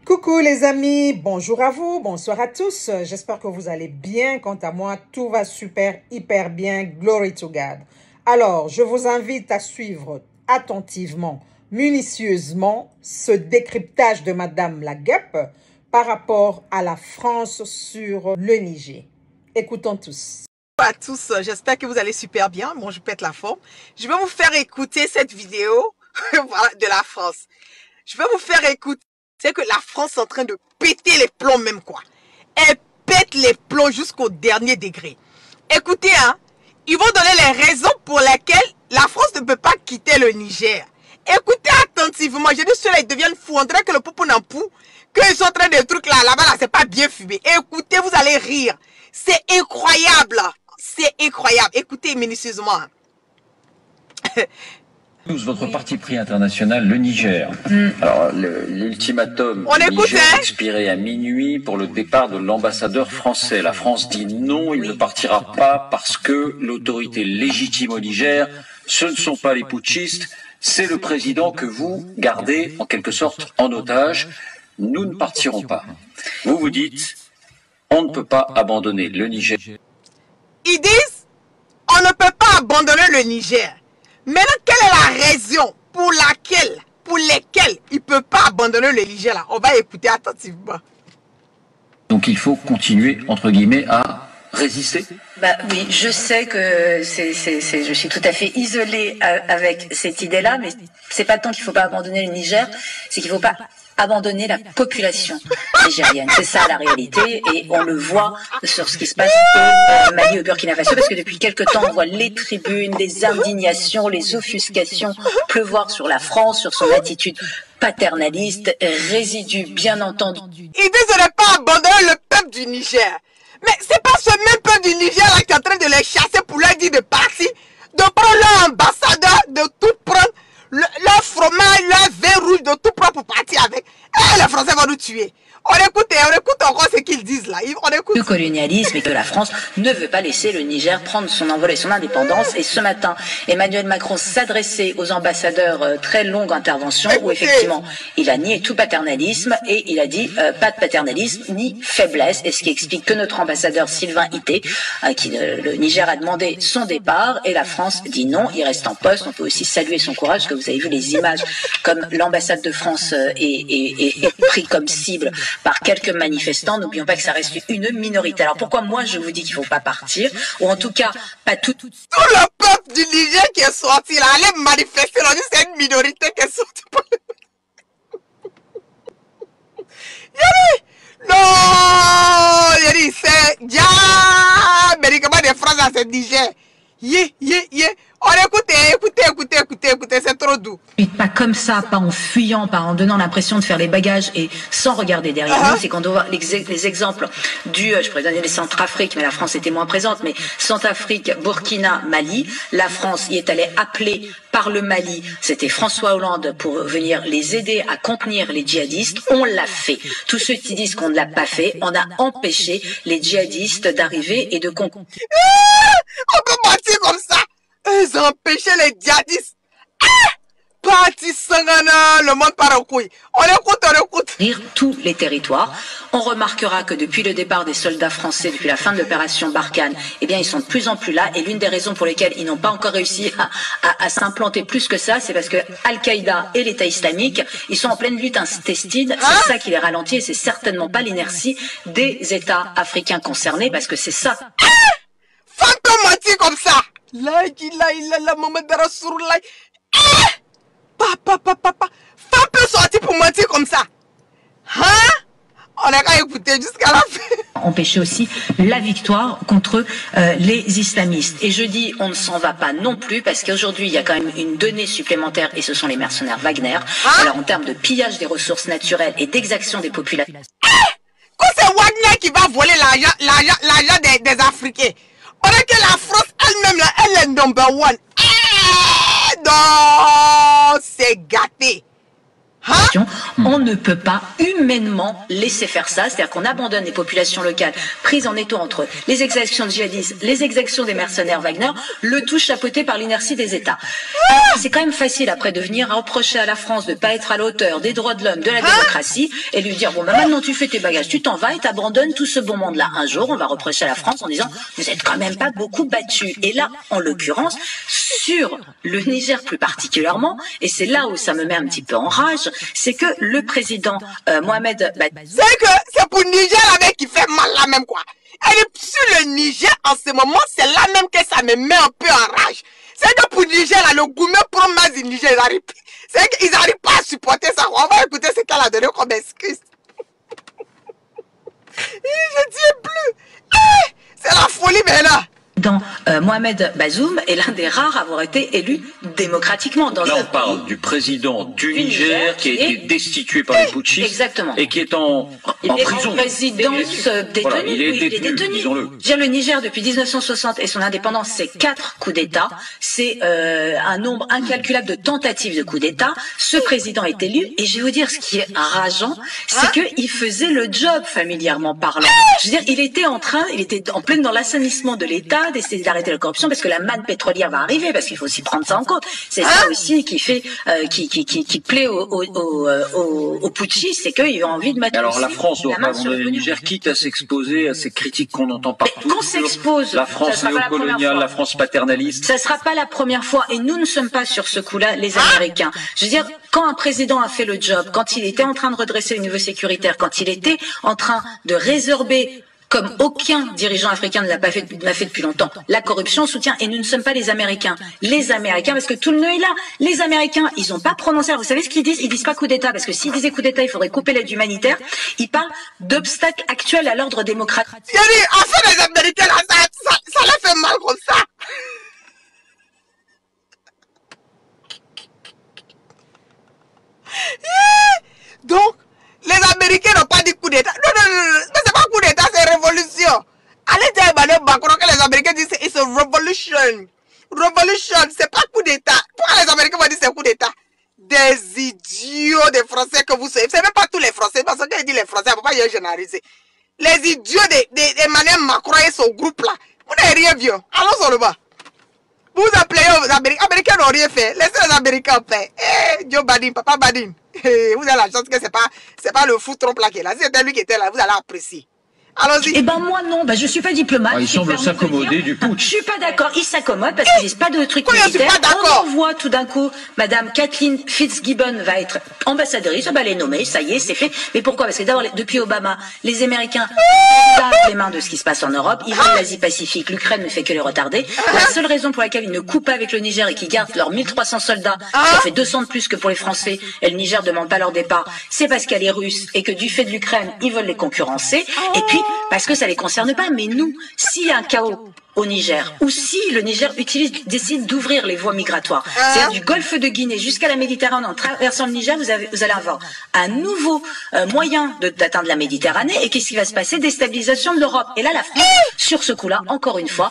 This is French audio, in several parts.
Coucou les amis, bonjour à vous, bonsoir à tous. J'espère que vous allez bien. Quant à moi, tout va super, hyper bien. Glory to God. Alors, je vous invite à suivre attentivement, minutieusement, ce décryptage de Madame Laguep par rapport à la France sur le Niger. Écoutons tous. Bonjour à tous, j'espère que vous allez super bien. Bon, je pète la forme. Je vais vous faire écouter cette vidéo de la France. Je vais vous faire écouter. C'est que la France est en train de péter les plombs même quoi. Elle pète les plombs jusqu'au dernier degré. Écoutez, hein, ils vont donner les raisons pour lesquelles la France ne peut pas quitter le Niger. Écoutez attentivement, j'ai dit ceux-là ils deviennent fous. On dirait que le poupou n'en pou, qu'ils sont en train de trucs là-bas, là, c'est pas bien fumé. Écoutez, vous allez rire. C'est incroyable. C'est incroyable. Écoutez minutieusement. Votre parti pris international, le Niger. Alors, l'ultimatum du Niger expiré à minuit pour le départ de l'ambassadeur français. La France dit non, il ne partira pas parce que l'autorité légitime au Niger, ce ne sont pas les putschistes, c'est le président que vous gardez en quelque sorte en otage. Nous ne partirons pas. Vous vous dites, on ne peut pas abandonner le Niger. Ils disent, on ne peut pas abandonner le Niger. Maintenant, quelle est la raison pour lesquelles il ne peut pas abandonner le Niger là? On va écouter attentivement. Donc il faut continuer, entre guillemets, à résister. Bah oui, je sais que je suis tout à fait isolée avec cette idée-là, mais c'est pas tant qu'il ne faut pas abandonner le Niger, c'est qu'il ne faut pas abandonner la population nigérienne. C'est ça la réalité, et on le voit sur ce qui se passe au Mali et au Burkina Faso, parce que depuis quelque temps on voit les tribunes, les indignations, les offuscations pleuvoir sur la France, sur son attitude paternaliste, résidu bien entendu. Ils disent de ne pas abandonner le peuple du Niger. Mais c'est pas ce même peuple du Niger là qui est en train de les chasser pour leur dire de partir, de prendre leur ambassadeur, de tout prendre, leur fromage, leur vin rouge, de tout prendre pour partir avec. Et les Français vont nous tuer. On écoute encore ce qu'ils disent là. On écoute. Le colonialisme et que la France ne veut pas laisser le Niger prendre son envol et son indépendance. Et ce matin, Emmanuel Macron s'adressait aux ambassadeurs, très longue intervention, où effectivement il a nié tout paternalisme et il a dit pas de paternalisme ni faiblesse. Et ce qui explique que notre ambassadeur Sylvain Ité, le Niger a demandé son départ et la France dit non, il reste en poste. On peut aussi saluer son courage, parce que vous avez vu les images comme l'ambassade de France est pris comme cible par quelques manifestants. N'oublions pas que ça reste une minorité. Alors pourquoi moi je vous dis qu'il ne faut pas partir, ou en tout cas pas tout le peuple du Niger qui est sorti là, allez manifester, on dit c'est une minorité qui est sortie. Non, c'est déjà médicament de France à ce Niger. On écoutez, c'est trop doux. Pas comme ça, pas en fuyant, pas en donnant l'impression de faire les bagages et sans regarder derrière nous. C'est qu'on doit voir les exemples je pourrais donner les Centrafrique, mais la France était moins présente, mais Centrafrique, Burkina, Mali. La France y est allée appelée par le Mali. C'était François Hollande pour venir les aider à contenir les djihadistes. On l'a fait. Tous ceux qui disent qu'on ne l'a pas fait, on a empêché les djihadistes d'arriver et de conquérir. On peut mentir comme ça. Ils ont empêché les djihadistes. Parti Sangana, le monde part en couille. On écoute. Tous les territoires. On remarquera que depuis le départ des soldats français, depuis la fin de l'opération Barkhane, eh bien, ils sont de plus en plus là. Et l'une des raisons pour lesquelles ils n'ont pas encore réussi à s'implanter plus que ça, c'est parce que Al-Qaïda et l'État islamique, ils sont en pleine lutte intestine. C'est ça qui les ralentit, et c'est certainement pas l'inertie des États africains concernés, parce que c'est ça. Femme peut mentir comme ça. La Mohamed Rasoullah. Femme peut sortir pour mentir comme ça. Hein? On a qu'à écouter jusqu'à la fin. Empêcher aussi la victoire contre les islamistes. Et je dis, on ne s'en va pas non plus, parce qu'aujourd'hui, il y a quand même une donnée supplémentaire, et ce sont les mercenaires Wagner. Alors, en termes de pillage des ressources naturelles et d'exaction des populations. Quand c'est Wagner qui va voler l'argent des Africains, on a que la France elle-même, elle est number one. Non, c'est gâté. On ne peut pas humainement laisser faire ça, c'est-à-dire qu'on abandonne les populations locales prises en étau entre les exactions de djihadistes, les exactions des mercenaires Wagner, le tout chapeauté par l'inertie des États. C'est quand même facile après de venir reprocher à la France de ne pas être à la hauteur des droits de l'homme, de la démocratie, et lui dire, bon, bah, maintenant tu fais tes bagages, tu t'en vas et t'abandonnes tout ce bon monde-là. Un jour, on va reprocher à la France en disant, vous êtes quand même pas beaucoup battus. Et là, en l'occurrence, sur le Niger plus particulièrement, et c'est là où ça me met un petit peu en rage, c'est que le président Mohamed... C'est que c'est pour Niger la même qui fait mal là même quoi. Elle est sur le Niger en ce moment, c'est là même que ça me met un peu en rage. C'est que pour Niger là, le gourmet promet du Niger, c'est qu'ils n'arrivent pas à supporter ça. On va écouter ce qu'elle a donné comme excuse. Je dis plus. C'est la folie maintenant. Mohamed Bazoum est l'un des rares à avoir été élu démocratiquement dans Là, on parle du président du Niger qui a été destitué par les putschistes. Exactement. Et qui est en prison. En résidence détenue. Voilà, il est détenu, disons-le. Le Niger, depuis 1960 et son indépendance, c'est 4 coups d'État. C'est un nombre incalculable de tentatives de coups d'État. Ce président est élu. Et je vais vous dire, ce qui est rageant, c'est qu'il faisait le job familièrement parlant. Je veux dire, il était en plein dans l'assainissement de l'État, d'essayer d'arrêter la corruption parce que la manne pétrolière va arriver, parce qu'il faut aussi prendre ça en compte. C'est ça aussi qui fait, qui plaît aux putschistes, c'est qu'ils ont envie de mettre. Alors la France doit pas abandonner le Niger, quitte à s'exposer à ces critiques qu'on entend partout. Qu'on s'expose. La France néocoloniale, la France paternaliste. Ça sera pas la première fois, et nous ne sommes pas sur ce coup-là, les Américains. Je veux dire, quand un président a fait le job, quand il était en train de redresser le niveau sécuritaire, quand il était en train de résorber, comme aucun dirigeant africain ne l'a fait depuis longtemps, la corruption soutient, et nous ne sommes pas les Américains. Les Américains, parce que tout le nœud est là. Les Américains, ils n'ont pas prononcé. Vous savez ce qu'ils disent? Ils disent pas coup d'État, parce que s'ils disaient coup d'État, il faudrait couper l'aide humanitaire. Ils parlent d'obstacles actuels à l'ordre démocratique. En fait, les Américains, là, ça leur fait mal comme ça. Donc, les Américains n'ont pas dit coup d'État. Non, c'est pas coup d'État, c'est révolution. Allez dire à Emmanuel Macron que les Américains disent c'est une revolution. Revolution, c'est pas coup d'État. Pourquoi les Américains vont dire c'est coup d'État? Des idiots des Français que vous savez. C'est même pas tous les Français, parce que dit les Français, on ne peut pas y généraliser. Les idiots d'Emmanuel Macron et son groupe là. Vous n'avez rien vu. Allons sur le bas. Vous appelez les Américains. Les Américains n'ont rien fait. Laissez les Américains faire. Joe Biden, Papa Biden. Vous avez la chance que c'est pas le fou trompe là qui est là. Si c'était lui qui était là, vous allez apprécier. Allons-y. Eh ben moi non, je suis pas diplomate. Il semble s'accommoder du putsch. Je suis pas d'accord, il s'accomode parce qu'ils disent pas de trucs militaires. On voit tout d'un coup, Madame Kathleen Fitzgibbon va être ambassadrice, on va les nommer, ça y est, c'est fait. Mais pourquoi? Parce que d'abord, depuis Obama, les Américains lavent les mains de ce qui se passe en Europe, ils veulent l'Asie-Pacifique, l'Ukraine ne fait que les retarder. La seule raison pour laquelle ils ne coupent pas avec le Niger et qu'ils gardent leurs 1300 soldats, ça fait 200 de plus que pour les Français, et le Niger demande pas leur départ, c'est parce qu'il y a les Russes et que du fait de l'Ukraine, ils veulent les concurrencer. Et puis, parce que ça les concerne pas, mais nous, s'il y a un chaos au Niger, ou si le Niger décide d'ouvrir les voies migratoires, c'est-à-dire du golfe de Guinée jusqu'à la Méditerranée en traversant le Niger, vous allez avoir un nouveau moyen d'atteindre la Méditerranée, et qu'est-ce qui va se passer? Déstabilisation de l'Europe. Et là, la France, sur ce coup-là, encore une fois,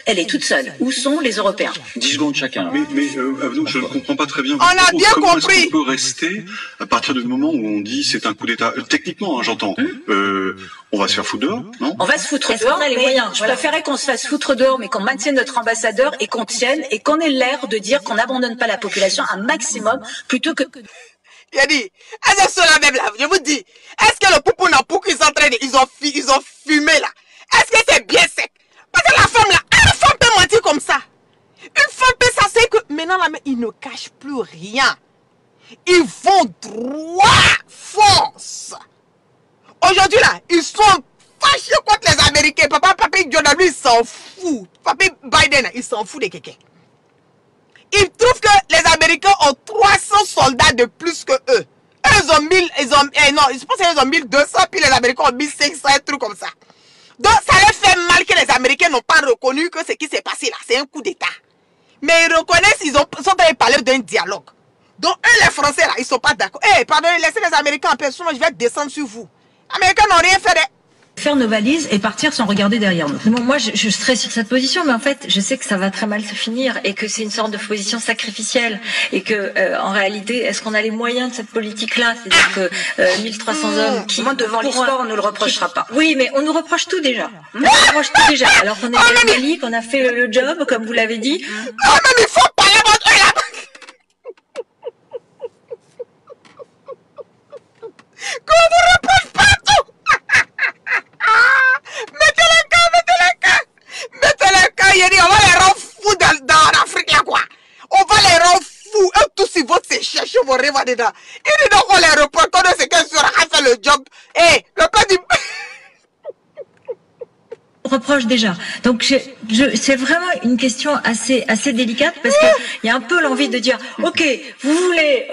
elle est toute seule. Où sont les Européens? 10 secondes chacun. Mais donc, je ne comprends pas très bien. On a bien comment compris. est-ce qu'on peut rester à partir du moment où on dit c'est un coup d'État? Techniquement, hein, j'entends. On va se faire foutre dehors, non? On va se foutre dehors, mais je préférais qu'on se fasse foutre dehors, mais qu'on maintienne notre ambassadeur et qu'on tienne, et qu'on ait l'air de dire qu'on n'abandonne pas la population un maximum, plutôt que... Il a dit, est-ce que la même là, je vous dis, est-ce que le poupou n'a pas qu'ils s'entraînent, ils ont fumé là? Est-ce que c'est bien sec? Parce que la femme là, une femme peut mentir comme ça. Une femme peut ça, c'est que maintenant là, ils ne cachent plus rien. Ils vont droit, fonce. Aujourd'hui là, ils sont fâchés contre les Américains. Papa Jordan, lui, il s'en fout. Papa Biden, il s'en fout de quelqu'un. Ils trouvent que les Américains ont 300 soldats de plus que eux. Ils ont 1000, non, je pense qu'ils ont 1200, puis les Américains ont 1500, un truc comme ça. Donc ça leur fait mal que les Américains n'ont pas reconnu que ce qui s'est passé là, c'est un coup d'État. Mais ils reconnaissent, ils sont en train de parler d'un dialogue. Donc eux, les Français là, ils sont pas d'accord. Pardonnez, laissez les Américains en paix, sinon je vais descendre sur vous. Les Américains n'ont rien fait de... faire nos valises et partir sans regarder derrière nous. Bon, moi, je serais sur cette position, mais en fait, je sais que ça va très mal se finir et que c'est une sorte de position sacrificielle et que, en réalité, est-ce qu'on a les moyens de cette politique-là? C'est-à-dire que 1300 hommes qui... Moi, devant l'histoire, on ne le reprochera pas. Oui, mais on nous reproche tout déjà. On nous reproche tout déjà. Alors qu'on est allé au Mali, qu'on a fait le job, comme vous l'avez dit. Non, mais il faut pas qu'on vous reproche partout. Mettez le cas. Mettez le cas, il dit, on va les rendre fous dans l'Afrique, là, quoi. On va les rendre fous. Eux tous, ils vont se chercher, vont rêver dedans. Il dit donc, on les reproche, on ne sait qu'elle sera à faire le job. Eh, le cas du... reproche déjà. Donc c'est vraiment une question assez délicate parce que il y a un peu l'envie de dire ok, vous voulez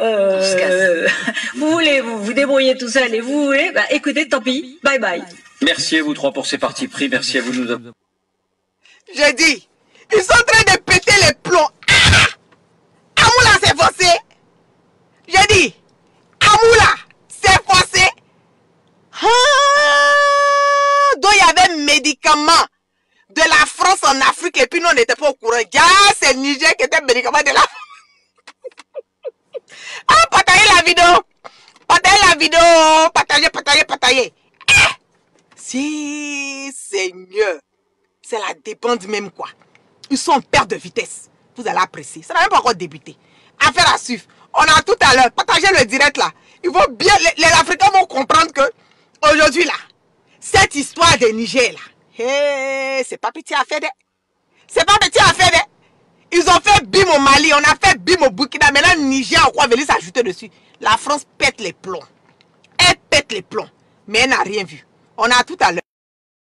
vous débrouiller tout seul et vous voulez bah écoutez, tant pis, bye bye. Merci à vous trois pour ces partis pris, merci à vous de nous avoir... J'ai dit, ils sont en train de péter les plombs. Amoula s'est forcé. J'ai dit, Amoula s'est forcé. Donc il y avait un médicament de la France en Afrique et puis nous on n'était pas au courant. C'est le Niger qui était le médicament de la France. Ah, partagez la vidéo. Partagez. Si, Seigneur. C'est la débande même quoi. Ils sont en perte de vitesse. Vous allez apprécier. Ça n'a même pas encore débuté. Affaire à suivre. On a tout à l'heure. Partagez le direct là. Ils vont bien, les Africains vont comprendre que aujourd'hui là, cette histoire de Niger là, hey, c'est pas petit affaire. C'est pas petit affaire. Ils ont fait bim au Mali, on a fait bim au Burkina. Maintenant Niger a quoi venir s'ajouter dessus. La France pète les plombs. Elle pète les plombs. Mais elle n'a rien vu. On a tout à l'heure.